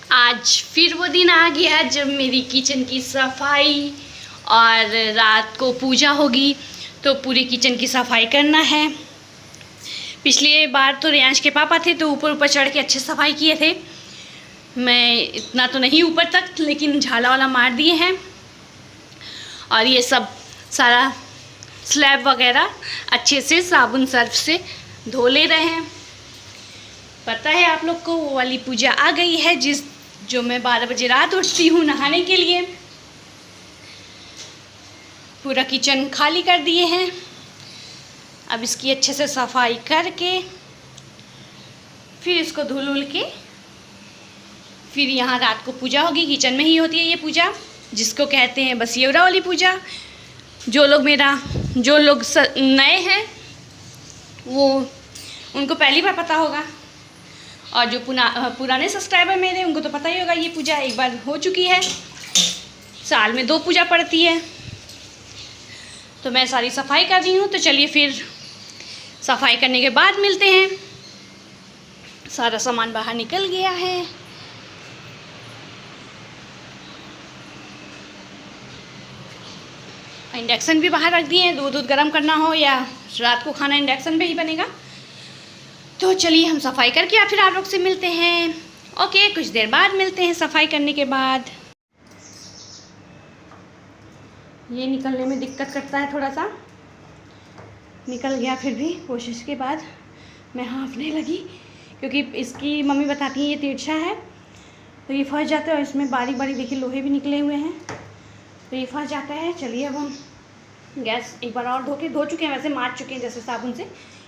आज फिर वो दिन आ गया जब मेरी किचन की सफाई और रात को पूजा होगी तो पूरे किचन की सफाई करना है। पिछली बार तो रियांश के पापा थे तो ऊपर ऊपर चढ़ के अच्छे सफाई किए थे। मैं इतना तो नहीं ऊपर तक, लेकिन झाला वाला मार दिए हैं और ये सब सारा स्लैब वगैरह अच्छे से साबुन सर्फ से धो ले रहे हैं। पता है आप लोग को वो वाली पूजा आ गई है जो मैं 12 बजे रात उठती हूँ नहाने के लिए। पूरा किचन खाली कर दिए हैं। अब इसकी अच्छे से सफाई करके फिर इसको धुल के फिर यहाँ रात को पूजा होगी। किचन में ही होती है ये पूजा, जिसको कहते हैं बसियौरा वाली पूजा। जो लोग नए हैं वो उनको पहली बार पता होगा, और जो पुराने सब्सक्राइबर मेरे उनको तो पता ही होगा। ये पूजा एक बार हो चुकी है, साल में 2 पूजा पड़ती है। तो मैं सारी सफाई कर रही हूँ, तो चलिए फिर सफाई करने के बाद मिलते हैं। सारा सामान बाहर निकल गया है। इंडक्शन भी बाहर रख दिए हैं, दूध गर्म करना हो या रात को खाना इंडक्शन पे ही बनेगा। तो चलिए हम सफाई करके या फिर आप लोग से मिलते हैं। ओके, कुछ देर बाद मिलते हैं सफाई करने के बाद। ये निकलने में दिक्कत करता है, थोड़ा सा निकल गया, फिर भी कोशिश के बाद मैं हाँफने लगी, क्योंकि इसकी मम्मी बताती हैं ये तिरछा है तो ये फंस जाता है। और इसमें बारीक बारीक देखिए लोहे भी निकले हुए हैं, तो ये फंस जाता है। चलिए अब हम गैस एक बार और धो चुके हैं, वैसे मार चुके हैं जैसे साबुन से।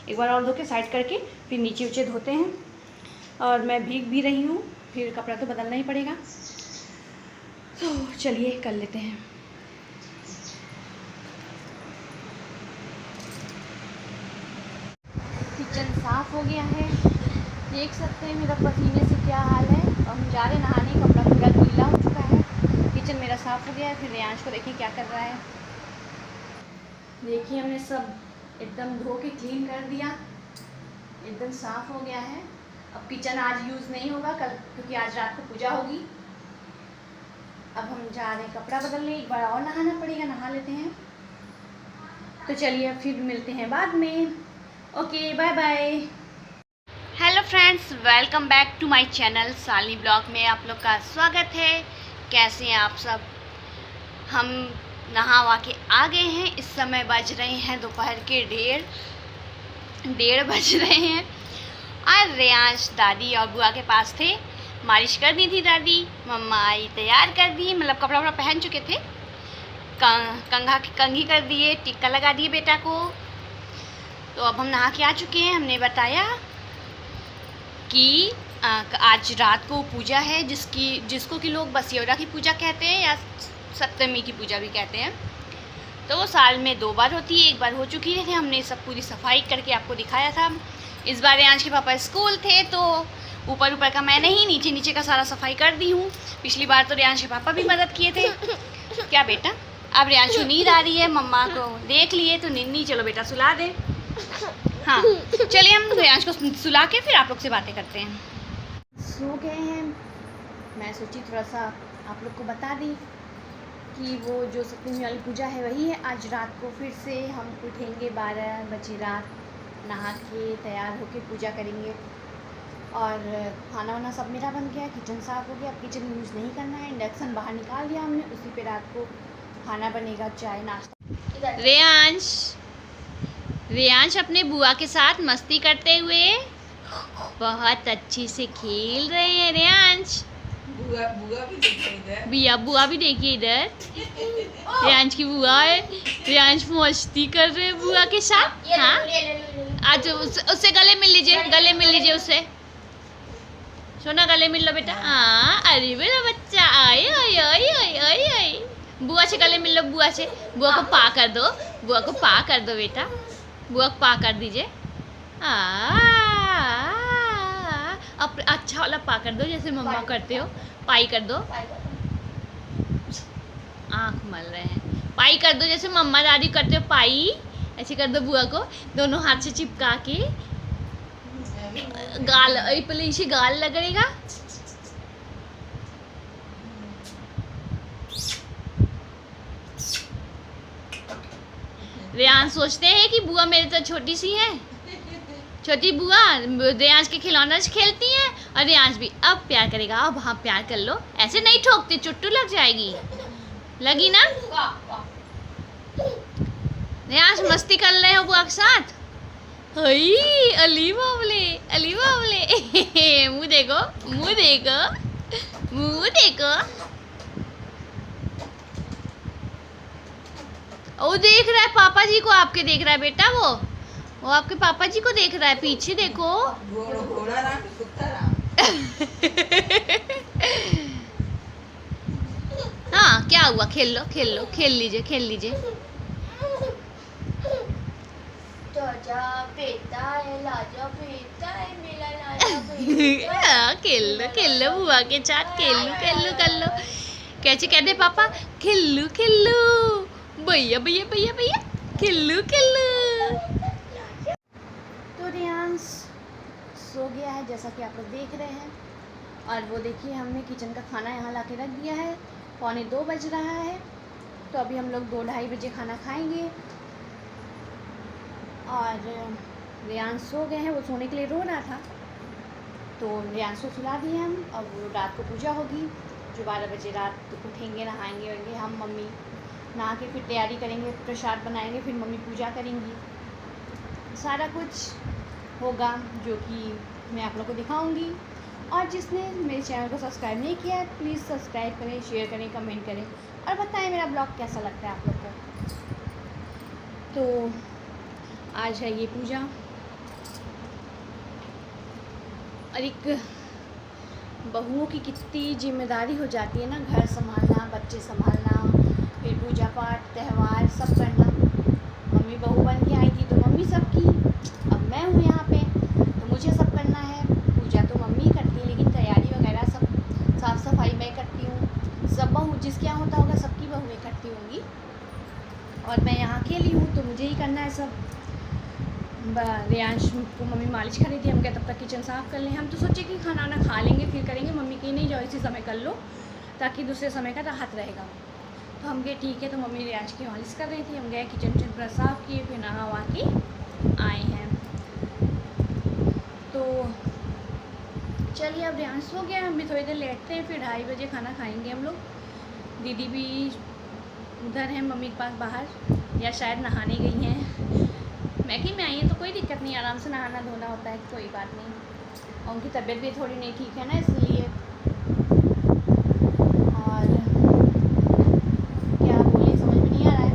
एक बार और धो के साइड करके फिर नीचे ऊँचे धोते हैं। और मैं भीग भी रही हूँ, फिर कपड़ा तो बदलना ही पड़ेगा। तो चलिए कर लेते हैं। किचन साफ़ हो गया है, देख सकते हैं मेरा पसीने से क्या हाल है। और हम जा रहे नहाने, कपड़ा पूरा गीला हो चुका है। किचन मेरा साफ़ हो गया है। फिर रियांश को देखिए क्या कर रहा है। देखिए हमने सब एकदम धो के क्लीन कर दिया, एकदम साफ़ हो गया है। अब किचन आज यूज़ नहीं होगा कल, क्योंकि आज रात को पूजा होगी। अब हम जा रहे हैं कपड़ा बदलने, एक बार और नहाना पड़ेगा, नहा लेते हैं। तो चलिए अब फिर मिलते हैं बाद में। Okay, bye bye. Hello friends, welcome back to my channel Saali blog में आप लोग का स्वागत है। कैसे हैं आप सब? हम नहा वा के आ गए हैं। इस समय बज रहे हैं दोपहर के 1:30 बज रहे हैं। और रियांश दादी और बुआ के पास थे, मालिश कर दी थी दादी। मम्मा आई तैयार कर दी, मतलब कपड़ा वपड़ा पहन चुके थे, कंघी कर दिए, टिक्का लगा दिए बेटा को। तो अब हम नहा के आ चुके हैं। हमने बताया कि आज रात को पूजा है, जिसको कि लोग बसियौरा की पूजा कहते हैं या सप्तमी की पूजा भी कहते हैं। तो वो साल में 2 बार होती है, एक बार हो चुकी है। हमने सब पूरी सफाई करके आपको दिखाया था। इस बार रियांश के पापा स्कूल थे तो ऊपर का मैं नहीं, नीचे का सारा सफाई कर दी हूँ। पिछली बार तो रियांश के पापा भी मदद किए थे। क्या बेटा? अब रियांश को नींद आ रही है, मम्मा को देख लिए तो निन्नी चलो बेटा सुला दे। हाँ चलिए हम रियांश को सुला के फिर आप लोग से बातें करते हैं। सो गए हैं। मैं सोची थोड़ा सा आप लोग को बता दी कि वो जो सप्तमी वाली पूजा है वही है। आज रात को फिर से हम उठेंगे 12 बजे रात, नहा के तैयार होके पूजा करेंगे। और खाना वाना सब मेरा बन गया, किचन साफ़ हो गया। अब किचन यूज़ नहीं करना है, इंडक्शन बाहर निकाल दिया हमने, उसी पे रात को खाना बनेगा, चाय नाश्ता। रियांश अपने बुआ के साथ मस्ती करते हुए बहुत अच्छे से खेल रहे हैं। रियांश बुआ भी देखिए इधर, रियांश की बुआ है। रियांश मस्ती कर रहे हैं बुआ के साथ। हाँ आज उससे गले मिल लीजिए उससे। सोना गले मिल लो बेटा। हाँ अरे मेरा बच्चा, आए आए आए आए आए आए। बुआ से गले मिल लो, बुआ से। बुआ को पा कर दो, बुआ को पा कर दो बेटा, बुआ को पा कर दीजिए। अब अच्छा वाला पा कर दो, जैसे मम्मा करते हो। पाई कर दो, आँख मल रहे हैं। पाई कर दो जैसे मम्मा दादी करते हो, पाई ऐसे कर दो बुआ को, दोनों हाथ से चिपका के। गाल पहले इसे गाल लगेगा, रेयान सोचते हैं कि बुआ मेरे तो छोटी सी है, छोटी बुआ रेयांश के खिलौना से खेलती है और रेयांश भी अब प्यार करेगा। अब हाँ प्यार कर लो, ऐसे नहीं ठोकते, चुट्टू लग जाएगी। लगी ना? रेयांश मस्ती कर रहे हो बुआ के साथ। हई अली बाबले, अली बाबले। मुँह देखो, मुँह देखो, मुँह देखो। वो देख रहा है पापा जी को, आपके देख रहा है बेटा। वो आपके पापा जी को देख रहा है, पीछे देखो। हाँ क्या हुआ, खेल लो, खेल लो, खेल लीजिए, खेल लीजिए। खेल लो बुआ के साथ, खेल लो, खेल लो, कर लो। कैसे कहते पापा, खेलू खेलू, भैया भैया भैया भैया, खेलू खेलू। तो रेयांश सो गया है जैसा कि आप लोग देख रहे हैं। और वो देखिए हमने किचन का खाना यहाँ ला के रख दिया है। 1:45 बज रहा है, तो अभी हम लोग 2-2:30 बजे खाना खाएंगे। और रेयांश सो गए हैं, वो सोने के लिए रो रहा था, तो रेयांश को सुला दिए हम। अब रात को पूजा होगी, जो 12 बजे रात उठेंगे, नहाएंगे होंगे हम, मम्मी नहा के फिर तैयारी करेंगे, प्रसाद बनाएंगे, फिर मम्मी पूजा करेंगी। सारा कुछ होगा जो कि मैं आप लोग को दिखाऊंगी। और जिसने मेरे चैनल को सब्सक्राइब नहीं किया है प्लीज़ सब्सक्राइब करें, शेयर करें, कमेंट करें और बताएं मेरा ब्लॉग कैसा लगता है आप लोग को। तो आज है ये पूजा, और एक बहुओं की कितनी जिम्मेदारी हो जाती है ना, घर संभालना, बच्चे संभालना, फिर पूजा पाठ, त्यौहार सब करना। मम्मी बहू बन के आई थी तो मम्मी सब की, अब मैं हूँ यहाँ पे तो मुझे सब करना है। पूजा तो मम्मी करती है, लेकिन तैयारी वगैरह सब, साफ़ सफाई मैं करती हूँ। सब बहू जिसके यहाँ होता होगा सबकी बहुएँ करती होंगी, और मैं यहाँ अकेली हूँ तो मुझे ही करना है सब। रेयांश को मम्मी मालिश करी थी, हम क्या तब तक किचन साफ़ कर लें। हम तो सोचे कि खाना वाना खा लेंगे फिर करेंगे, मम्मी की नहीं जाओ इसी समय कर लो ताकि दूसरे समय का राहत रहेगा। तो हम गए ठीक है, तो मम्मी रेयांश की मालिश कर रही थी, हम गए किचन पूरा साफ़ किए, फिर नहा वहा के आए हैं। तो चलिए अब रेयांश हो गया, हम भी थोड़ी देर लेटते हैं, फिर 2:30 बजे खाना खाएँगे हम लोग। दीदी भी उधर हैं मम्मी के पास बाहर, या शायद नहाने गई हैं। मैगी में आई है तो कोई दिक्कत नहीं, आराम से नहाना धोना होता है, कोई बात नहीं। और उनकी तबीयत भी थोड़ी नहीं ठीक है ना, इसलिए। और क्या बोले समझ में नहीं आ रहा है।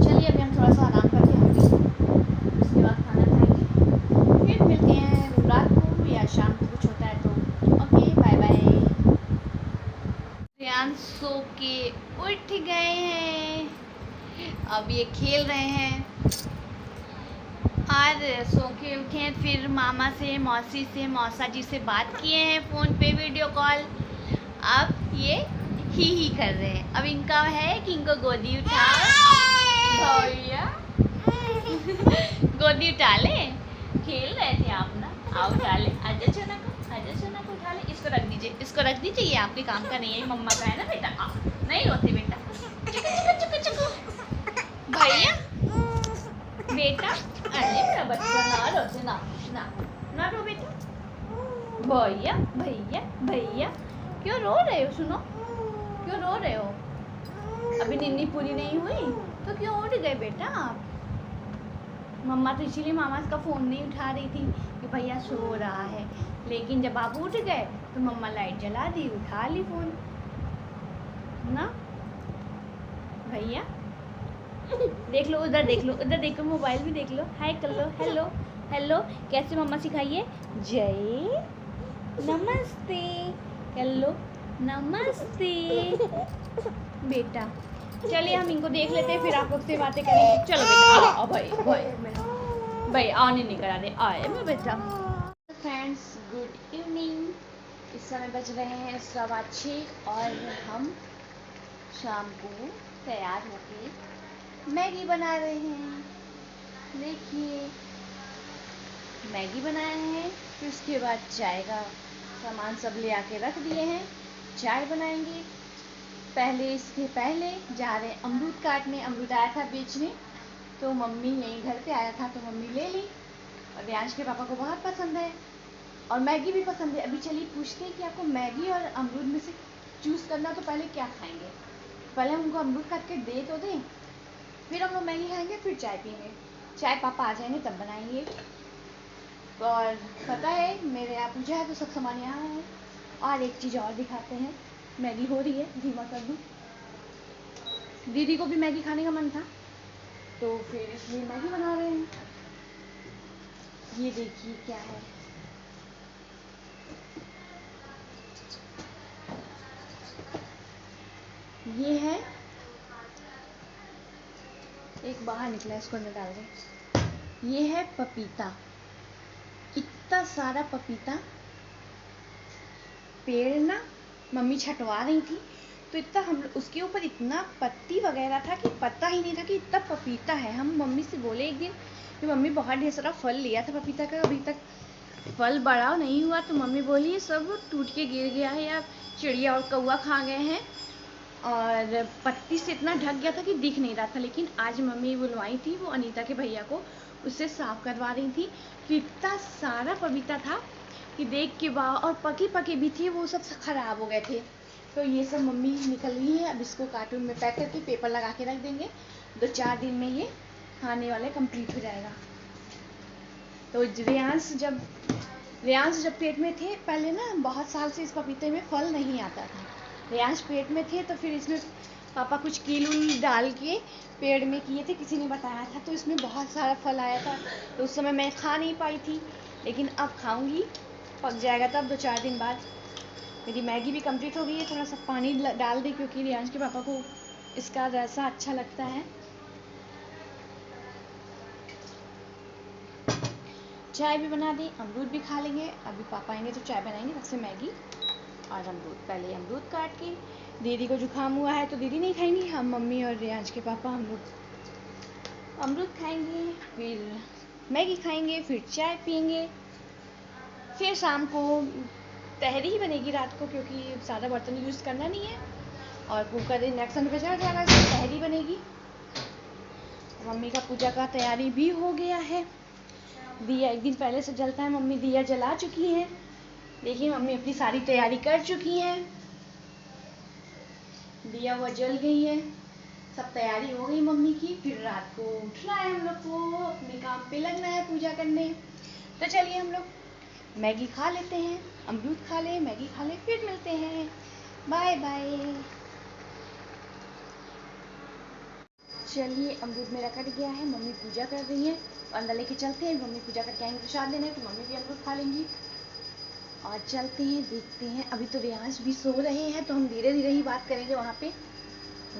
चलिए अभी हम थोड़ा सा आराम करके हम भी उसके बाद खाना खाएंगे, फिर मिलते हैं रात को या शाम को कुछ होता है तो। Okay bye bye. रेयांश सो के उठ गए हैं, अब ये खेल रहे हैं। और सो के उठे हैं, फिर मामा से, मौसी से, मौसा जी से बात किए हैं फ़ोन पे वीडियो कॉल। अब ये ही कर रहे हैं। अब इनका है कि इनको गोदी उठा भैया गोदी उठा ले, खेल रहे थे आप ना, आओ उठा ले, आजा सोना को, आजा सोना को उठा ले। इसको रख दीजिए, इसको रख दीजिए, ये आपके काम का नहीं है, मम्मा का है ना बेटा। नहीं रोते बेटा, भैया बेटा, अरे मेरा बच्चा ना रोते, ना ना ना रो बेटा। भैया भैया भैया, क्यों रो रहे हो? सुनो, क्यों रो रहे हो? अभी नींद पूरी नहीं हुई तो क्यों उठ गए बेटा आप? मम्मा तो इसीलिए मामा का फ़ोन नहीं उठा रही थी कि भैया सो रहा है, लेकिन जब आप उठ गए तो मम्मा लाइट जला दी, उठा ली फ़ोन ना। भैया देख लो, उधर देख लो, उधर देखो, मोबाइल भी देख लो, हाय कर लो, हेलो हेलो। कैसे मम्मा सिखाइए? जय नमस्ते कर लो, नमस्ते बेटा। चलिए हम इनको देख लेते हैं, फिर आप लोग से बातें करेंगे। चलो बेटा आओ, भाई भाई भाई आने नहीं करा दे, आए मैं बेटा। फ्रेंड्स गुड इवनिंग, इस समय बज रहे हैं 6:15 और हम शाम को तैयार होके मैगी बना रहे हैं। देखिए मैगी बनाए हैं, फिर उसके बाद चाय का सामान सब ले आके रख दिए हैं, चाय बनाएंगे। इसके पहले जा रहे हैं अमरूद काटने। अमरूद आया था बेचने, तो मम्मी यहीं घर पे आया था तो मम्मी ले ली। और रियांश के पापा को बहुत पसंद है और मैगी भी पसंद है। अभी चलिए पूछते हैं कि आपको मैगी और अमरूद में से चूज़ करना, तो पहले क्या खाएंगे? पहले हमको अमरूद काट के दे तो दें, फिर हम लोग मैगी खाएंगे, फिर चाय पियेंगे। चाय पापा आ जाएंगे तब बनाएंगे। और पता है मेरे यहाँ पूजा है तो सब सामान यहाँ है। और एक चीज़ और दिखाते हैं, मैगी हो रही है, धीमा कर दूँ। दीदी को भी मैगी खाने का मन था तो फिर इसलिए मैगी बना रहे हैं। ये देखिए क्या है, ये है, एक बाहर निकला, इसको अंदर डाल दें। ये है पपीता, इतना सारा पपीता। पेड़ ना मम्मी छटवा रही थी तो इतना हम उसके ऊपर इतना पत्ती वगैरह था कि पता ही नहीं था कि इतना पपीता है। हम मम्मी से बोले एक दिन कि मम्मी बहुत ढेर सारा फल लिया था पपीता का, अभी तक फल बड़ा नहीं हुआ। तो मम्मी बोली सब टूट के गिर गया है या चिड़िया और कौवा खा गए हैं, और पत्ती से इतना ढक गया था कि दिख नहीं रहा था। लेकिन आज मम्मी बुलवाई थी वो अनीता के भैया को, उससे साफ करवा रही थी तो इतना सारा पपीता था कि देख के वाह। और पके पके भी थे, वो सब खराब हो गए थे। तो ये सब मम्मी निकल रही है। अब इसको कार्टून में पैक करके पेपर लगा के रख देंगे, 2-4 दिन में ये खाने वाले कंप्लीट हो जाएगा। तो रियांश जब पेट में थे पहले ना, बहुत साल से इस पपीते में फल नहीं आता था। रियांश पेट में थे तो फिर इसमें पापा कुछ कील उल डाल के पेड़ में किए थे, किसी ने बताया था, तो इसमें बहुत सारा फल आया था। तो उस समय मैं खा नहीं पाई थी, लेकिन अब खाऊंगी, पक जाएगा तब 2-4 दिन बाद। मेरी मैगी भी कंप्लीट हो गई है। थोड़ा सा पानी डाल दी क्योंकि रियांश के पापा को इसका रसा अच्छा लगता है। चाय भी बना दी, अमरूद भी खा लेंगे। अभी पापा आएंगे तो चाय बनाएंगे, सबसे मैगी और अमरूद। पहले अमरूद काट के, दीदी को जुकाम हुआ है तो दीदी नहीं खाएंगी, हम मम्मी और रियांश के पापा हम लोग अमरूद खाएंगे, फिर मैगी खाएंगे, फिर चाय पियेंगे। फिर शाम को तहरी ही बनेगी रात को, क्योंकि ज़्यादा बर्तन यूज़ करना नहीं है और कुकर इंडक्शन पे चढ़ जाएगा, इसमें तहरी बनेगी। मम्मी का पूजा का तैयारी भी हो गया है। दिया एक दिन पहले से जलता है, मम्मी दिया जला चुकी हैं। देखिए मम्मी अपनी सारी तैयारी कर चुकी हैं, दिया हुआ जल गई है, सब तैयारी हो गई मम्मी की। फिर रात को उठना है हम लोग को, अपने काम पे लगना है, पूजा करने। तो चलिए हम लोग मैगी खा लेते हैं, अमरूद खा ले, मैगी खा ले, फिर मिलते हैं। Bye bye. चलिए अमरूद मेरा कट गया है, मम्मी पूजा कर रही है, अंदर लेके चलते हैं। मम्मी पूजा करके आएंगे प्रसाद देने, तो मम्मी भी अमरूद खा लेंगी। और चलते हैं, देखते हैं। अभी तो रियांश भी सो रहे हैं तो हम धीरे धीरे ही बात करेंगे। वहाँ पे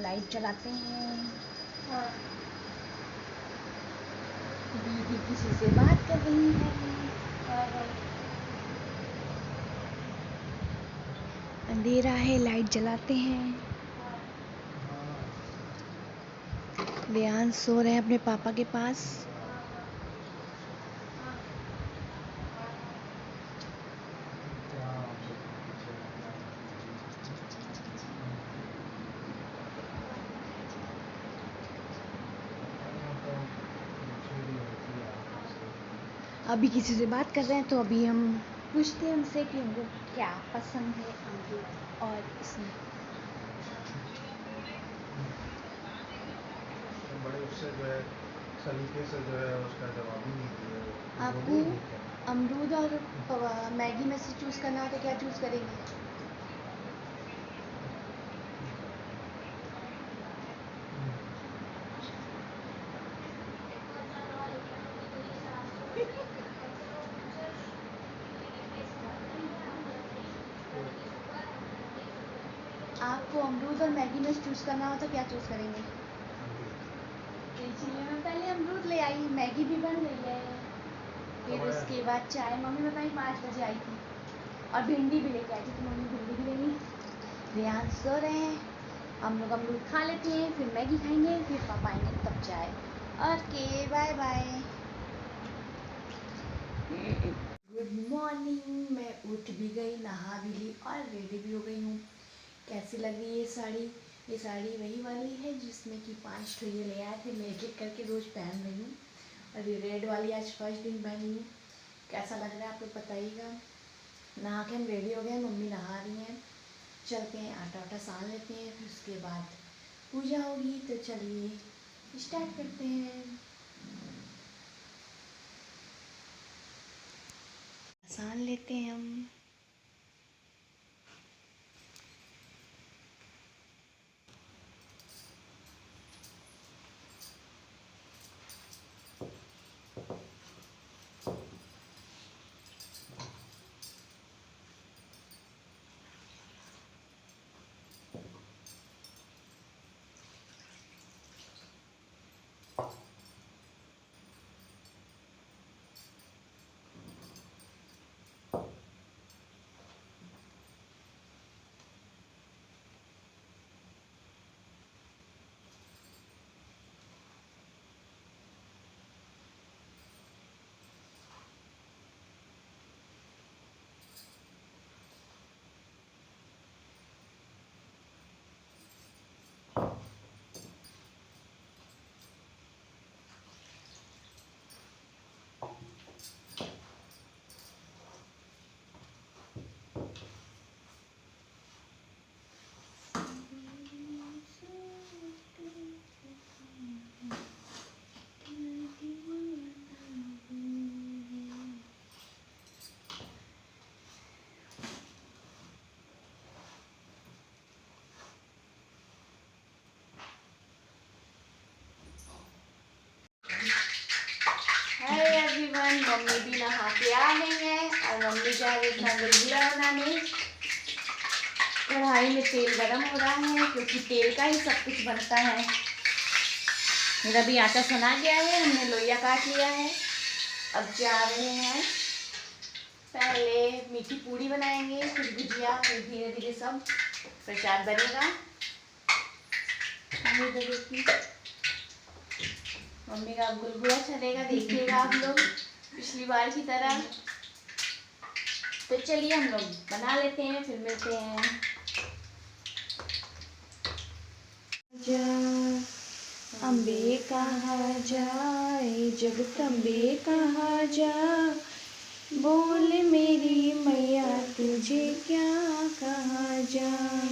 लाइट जलाते हैं। दीदी किसी से बात कर रही है, अंधेरा है, लाइट जलाते हैं। रियांश सो रहे हैं अपने पापा के पास। अभी किसी से बात कर रहे हैं तो अभी हम पूछते हैं उनसे कि उनको क्या पसंद है अमरूद और इसमें। बड़े उससे जो है सलीके से जो है उसका जवाब ही नहीं दिया। आपको अमरूद और मैगी में से चूज़ करना हो तो क्या चूज़ करेंगे? आपको अमरूद और मैगी में चूज़ करना हो तो क्या चूज़ करेंगे? चलिए मैं पहले अमरूद ले आई, मैगी भी बन गई है, फिर उसके बाद चाय मम्मी बताई 5 बजे आई थी, और भिंडी भी लेके आई थी तो मम्मी भिंडी भी ले ली। रियांश सो रहे हैं, हम लोग अमरूद खा लेते हैं, फिर मैगी खाएंगे, फिर पापा आएंगे तब चाय। Okay bye bye. Good morning, मैं उठ भी गई, नहा भी ली और रेडी भी हो गई हूँ। कैसी लग रही है ये साड़ी? ये साड़ी वही वाली है जिसमें कि 5 ठो ये ले आए थे, मैं एक एक करके रोज़ पहन रही हूँ। और ये रेड वाली आज फर्स्ट दिन पहनी हूँ। कैसा लग रहा है आप लोग बताइएगा। नहा के हम रेडी हो गए, मम्मी नहा रही हैं। चलते हैं आटा वाटा सान लेते हैं, फिर उसके बाद पूजा होगी। तो चलिए स्टार्ट करते हैं। सान लेते हैं हम। हाय एवरीवन, मम्मी भी नहा के आ गई है और मम्मी जा रही है गुलगुला बनाने। कढ़ाई में तेल गरम हो रहा है क्योंकि तेल का ही सब कुछ बनता है। मेरा भी आटा सना गया है, हमने लोइया काट लिया है। अब जा रहे हैं, पहले मीठी पूड़ी बनाएंगे, फिर गुजिया, फिर धीरे धीरे सब प्रसाद बनेगा। मम्मी का गुलगुला चलेगा, देखिएगा आप लोग पिछली बार की तरह। तो चलिए हम लोग बना लेते हैं, फिर मिलते हैं। अम्बे कहाँ जाए, जगदम्बे कहाँ जा, बोल मेरी मैया तुझे क्या कहा जाए।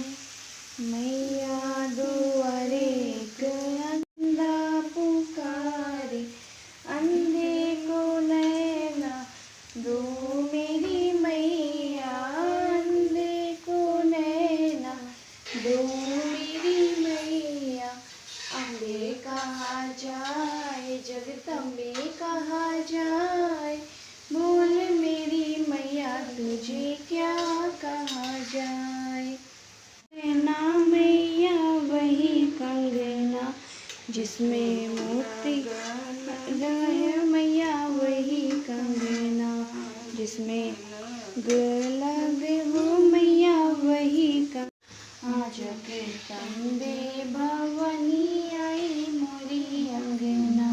मैया दुआरे एक अंधा पुकारे, अंधे को नैना दो मेरी मैया, अंधे को नैना दो मेरी मैया। अम्बे कहाँ जाए, जगदम्बे कहाँ जाए, बोल मेरी मैया तुझे क्या कहा जाए। ना मैया वही कंगना जिसमें मोती रहे, मैया वही कंगना जिसमें लगे हो, मैया वही आज के तंबे भवनी आई मोरी अंगना।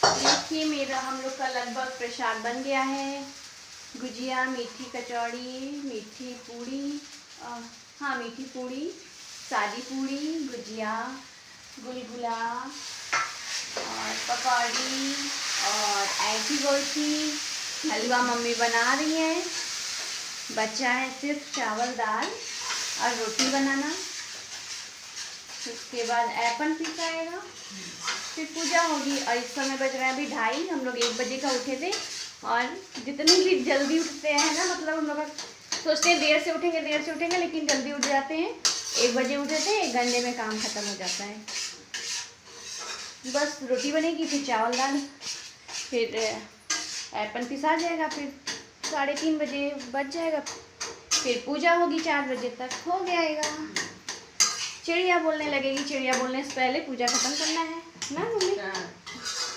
देखिए मेरा हम लोग का लगभग प्रसाद बन गया है। गुजिया, मीठी कचौड़ी, मीठी पूड़ी, हाँ मीठी पूड़ी, सादी पूड़ी, गुजिया, गुलगुला और पकौड़ी और ऐठी गोइठी, हलवा मम्मी बना रही है। बचा है सिर्फ चावल दाल और रोटी बनाना। उसके बाद ऐपन पिसाएगा, फिर पूजा होगी। और इस समय बज रहा है अभी 2:30, हम लोग 1 बजे का उठे थे। और जितने भी जल्दी उठते हैं ना, मतलब हम लोग सोचते हैं देर से उठेंगे, लेकिन जल्दी उठ जाते हैं। 1 बजे उठे थे, 1 घंटे में काम खत्म हो जाता है। बस रोटी बनेगी, फिर चावल दाल, फिर ऐपन पिसा जाएगा, फिर 3:30 बजे बज जाएगा। फिर पूजा होगी, 4 बजे तक हो जाएगा। चिड़िया बोलने लगेगी, चिड़िया बोलने से पहले पूजा खत्म करना है ना मम्मी?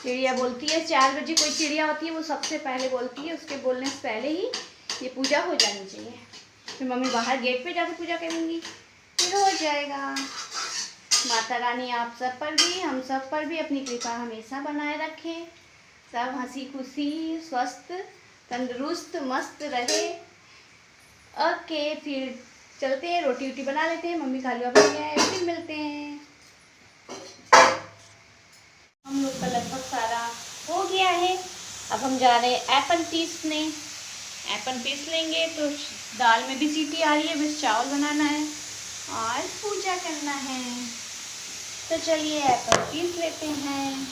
चिड़िया बोलती है 4 बजे, कोई चिड़िया होती है वो सबसे पहले बोलती है, उसके बोलने से पहले ही ये पूजा हो जानी चाहिए। फिर मम्मी बाहर गेट पे जाकर पूजा करेंगी, फिर हो जाएगा। माता रानी आप सब पर भी, हम सब पर भी अपनी कृपा हमेशा बनाए रखे। सब हंसी खुशी, स्वस्थ, तंदुरुस्त, मस्त रहे। ओके, फिर चलते हैं, रोटी वोटी बना लेते हैं, मम्मी खाली बन गया है, फिर मिलते हैं। हम लोग का लगभग सारा हो गया है। अब हम जा रहे हैं एप्पल पीसने। एप्पल पीस लेंगे तो दाल में भी सीटी आ रही है, बस चावल बनाना है और पूजा करना है। तो चलिए एप्पल पीस लेते हैं।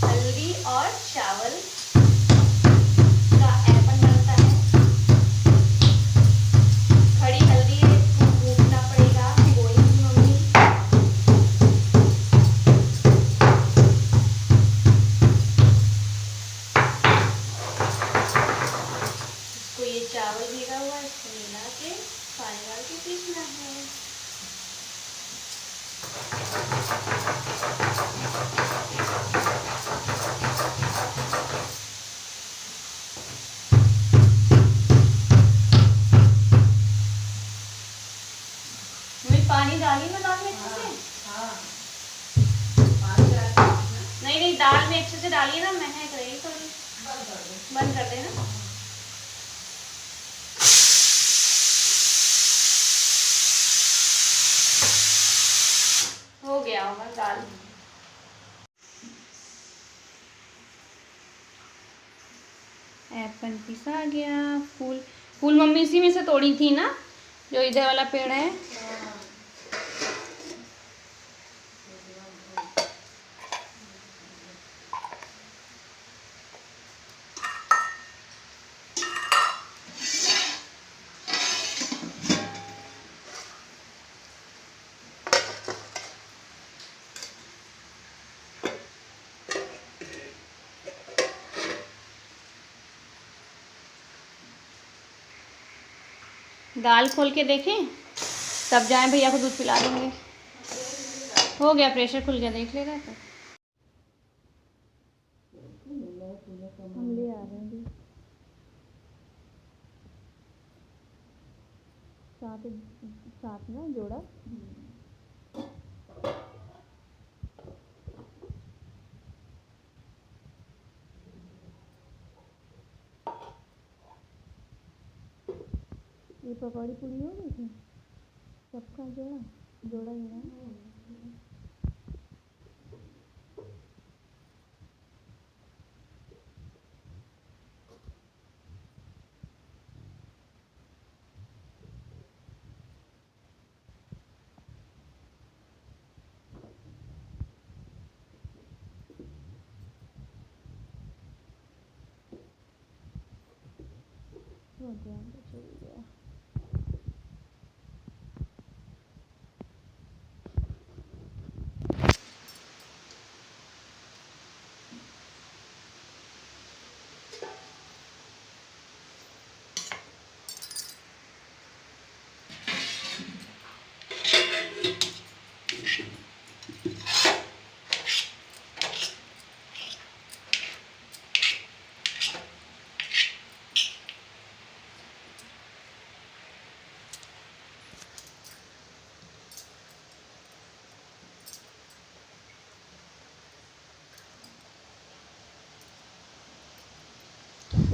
हल्दी और चावल का एप्पल बनता है। खड़ी हल्दी को कूटना पड़ेगा, भिगोएंगी मम्मी। इसको ये चावल भिगा हुआ है, इसको मिला के पानी डाल के पीसना है। पानी डाली ना दाल में अच्छे से? नहीं नहीं, दाल में अच्छे से डालिए ना, महक रही थोड़ी। बंद कर देना। हो गया होगा दाल। एप्पल पिसा गया। फूल फूल मम्मी इसी में से तोड़ी थी ना, जो इधर वाला पेड़ है। दाल खोल के देखें, तब जाएं भैया को दूध पिला देंगे। हो गया, प्रेशर खुल गया, देख लेगा तो। हम ले आ रहे हैं दूध। साथ साथ ना जोड़ा। ये पकौड़ी पूरी हो गई थी सबका जोड़ा जोड़ा ही ना। हो गया, चल गया।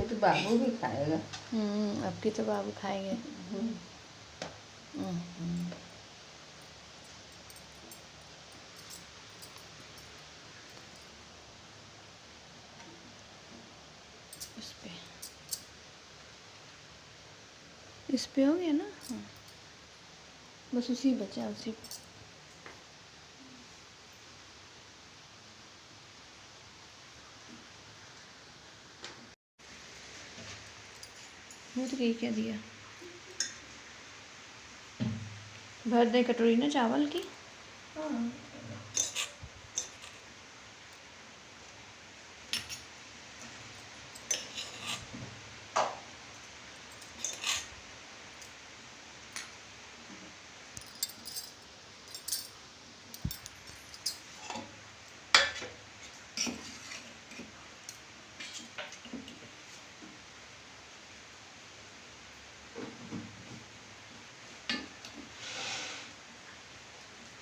तो बाबू भी खाएगा। अब की तो बाबू खाएंगे। इस पे हो गया ना। हाँ, बस उसी बचा, उसी पे। वो तो यही क्या दिया, भर दे कटोरी ना चावल की।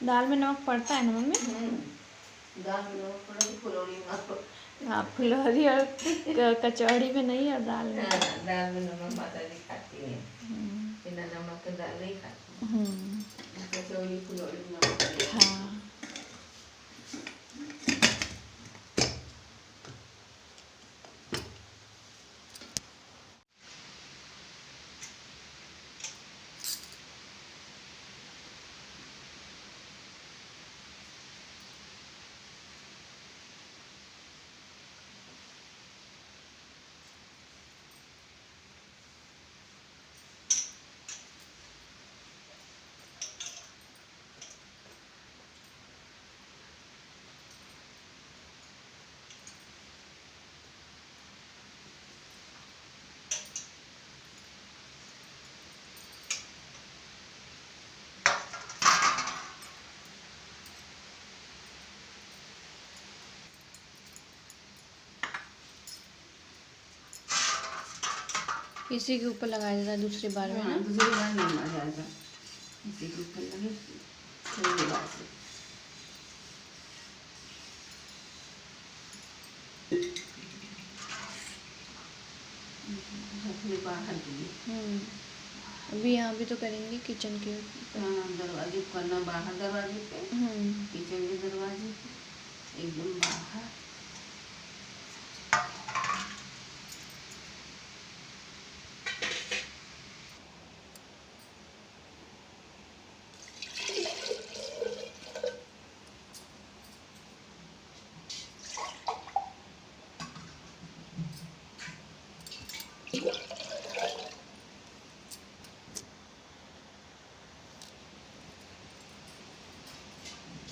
दाल में नमक पड़ता है ना मम्मी? दाल में नमक पड़ा तो फुलौड़ी मारो। हाँ, फुलौरी और कचौड़ी में नहीं, और दाल में। हाँ, दाल में नमक माता जी खाती है, बिना नमक के दाल नहीं खाती। कचौड़ी फुलौड़ी में नमक पड़ेगा। हाँ। इसी के ऊपर लगाया जाता है दूसरी बार में हाँ, ना। दूसरी बार नहीं आ जाएगा, इसी के ऊपर लगे थोड़ी बार से। अपने बाहर दिए। अभी यहाँ भी तो करेंगे किचन के ऊपर। हाँ, दरवाजे को करना, बाहर दरवाजे पे, किचन के दरवाजे पे एकदम बाहर।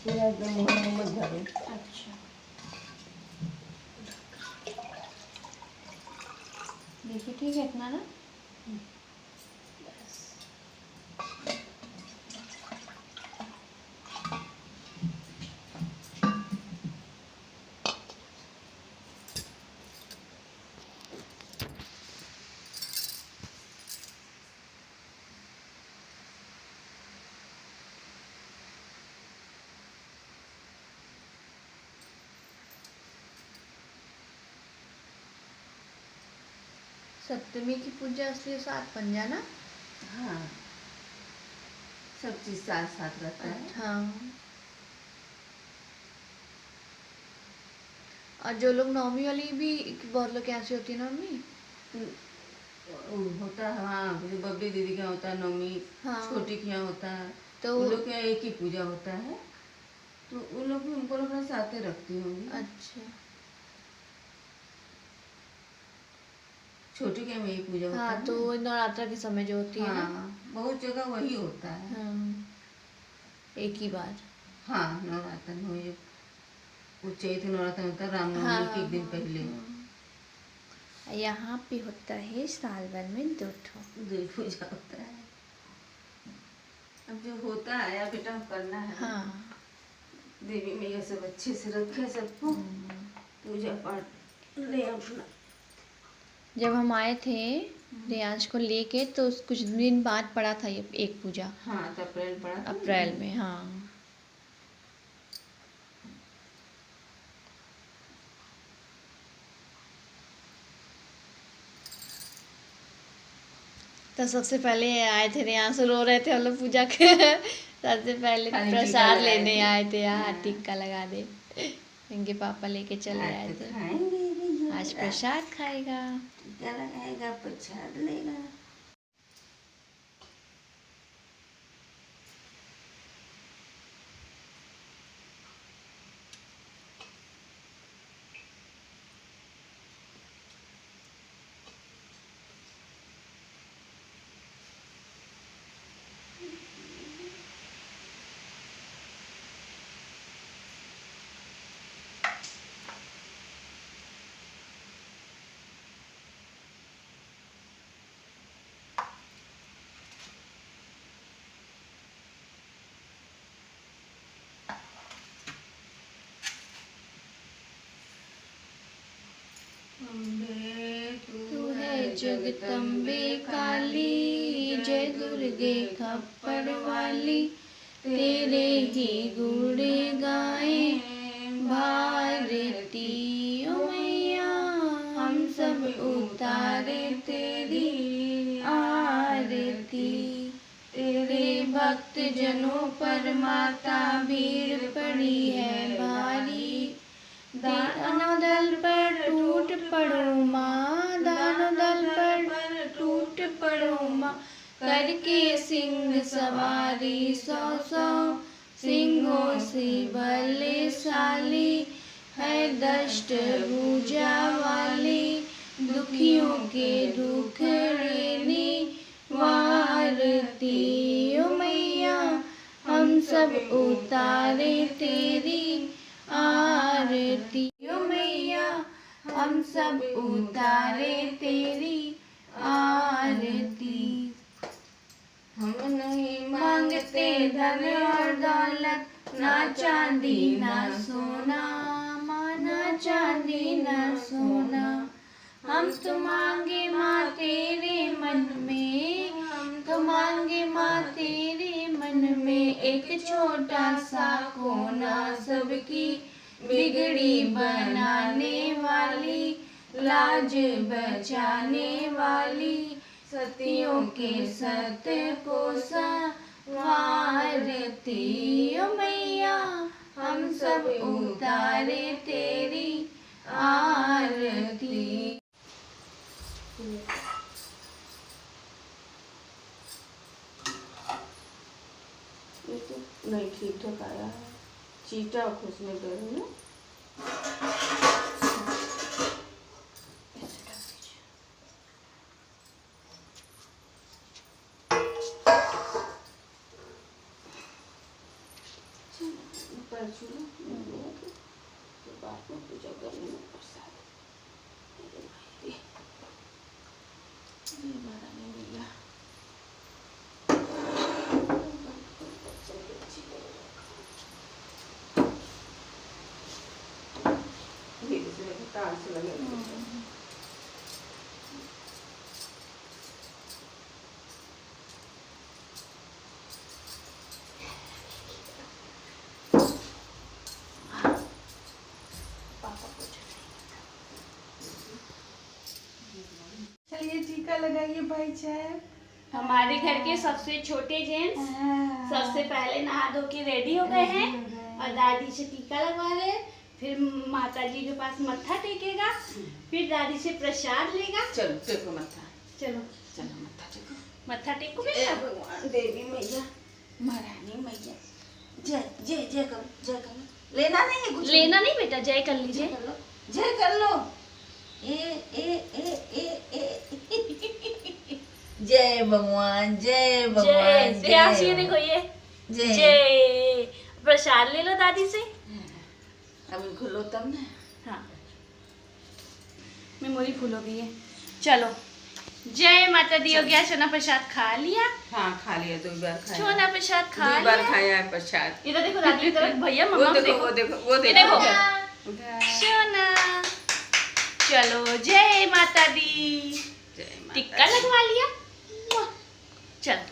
पूरा एकदम मुँह मत भरो। अच्छा, देखिए ठीक है इतना ना। बस। सप्तमी की पूजा असली साथ बन जाना। हाँ, सब चीज साथ साथ रहता है। हाँ। और जो लोग नवमी वाली भी, बहुत लोग कैसे होती है नवमी। होता है, हाँ, जैसे बबली दीदी का होता है नवमी, हाँ। छोटी के यहाँ होता है, तो उन लोग के यहाँ एक ही पूजा होता है, तो उन लोग भी उनको लोग अपने साथ रखती होंगी। अच्छा। छोटी के यहाँ यही पूजा होता हाँ, है। तो नवरात्र के समय जो होती है ना। हाँ, बहुत जगह वही होता है। हाँ, एक ही बार। हाँ, नवरात्र में वही, वो चैत्र नवरात्र होता है रामनवमी के एक दिन पहले। यहाँ पे होता है साल भर में 2 पूजा होता है। अब जो होता है या बेटा करना है। हाँ। देवी मैया सब अच्छे से रखे सबको, पूजा पाठ ले अपना। जब हम आए थे रियांश को लेके, तो कुछ दिन बाद पड़ा था ये एक पूजा। हाँ, तो अप्रैल पड़ा था। अप्रैल में, हाँ। तो सबसे पहले आए थे रियांश, रो रहे थे हम लोग पूजा के सबसे पहले खाली प्रसाद टीका लेने लगाए आए थे। यहाँ हाँ। टिक्का लगा दे, इनके पापा लेके चले आए आज तो थे। खाएंगे भैया, आज प्रसाद खाएगा। टीका लगाएगा, प्रसाद लेगा। तू है जगदम्बे काली, जय दुर्गे खप्पड़ वाली, तेरे ही गुण गाए भारती ओ मैया हम सब उतारे तेरी आरती। तेरे भक्त जनों पर माता भीड़ पड़ी है भारी। दानों दल पर टूट पड़ो माँ, दानों दल पर टूट पड़ो माँ। करके सिंह सवारी 100 सिंहों से बलशाली है दष्ट भुजा वाली। दुखियों के दुख हरनी वारती ओ मैया हम सब उतारे तेरी आरती। ओ मैया हम सब उतारे तेरी आरती। हम नहीं मांगते धन और दौलत, ना चांदी ना सोना माँ, ना चांदी ना सोना। हम तो मांगे माँ तेरे मन में, हम तो मांगे माँ तेरे मन में एक छोटा सा कोना। सबकी बिगड़ी बनाने वाली, लाज बचाने वाली, सतियों के सत्य को संवारती ओ मैया हम सब उतारे तेरी आरती। ये तो नहीं ठीक ठाक आया है, चीटा उसमें करूँ ना। बाप में पूजा करने में प्रसाद भैया तार से लगे। चलिए टीका लगाइए भाई साहब। हमारे घर के सबसे छोटे जेंट्स सबसे पहले नहा धो के रेडी हो गए हैं और दादी से टीका लगवा रहे हैं। फिर माता जी के पास मत्था टेकेगा, फिर दादी से प्रसाद लेगा। चलो टेको मत्था, चलो चलो मत्था टेको। मत्था टेको जय बेटा। भगवान देवी मैया महारानी मैया जय जय जय करो, जय करो। लेना नहीं है कुछ, लेना नहीं बेटा, जय कर लीजिए। जय कर लो, जय कर लो। जय भगवान, जय भगवान, जय आशीर्वाद देखो ये जय। प्रसाद ले लो दादी से। अब इनको लो तब ना। हाँ मेमोरी फुल हो गई है। चलो जय माता दी। हो गया, सोना प्रसाद खा लिया। हाँ खा लिया, 2 बार खाया। सोना प्रसाद खा 2 लिया। बार खाया है प्रसाद। इधर देखो दादी की तरफ, भैया मम्मा वो देखो, वो देखो, वो ये देखो। देखो सोना। चलो जय माता दी। जय माता टिक्का लगवा लिया। चलो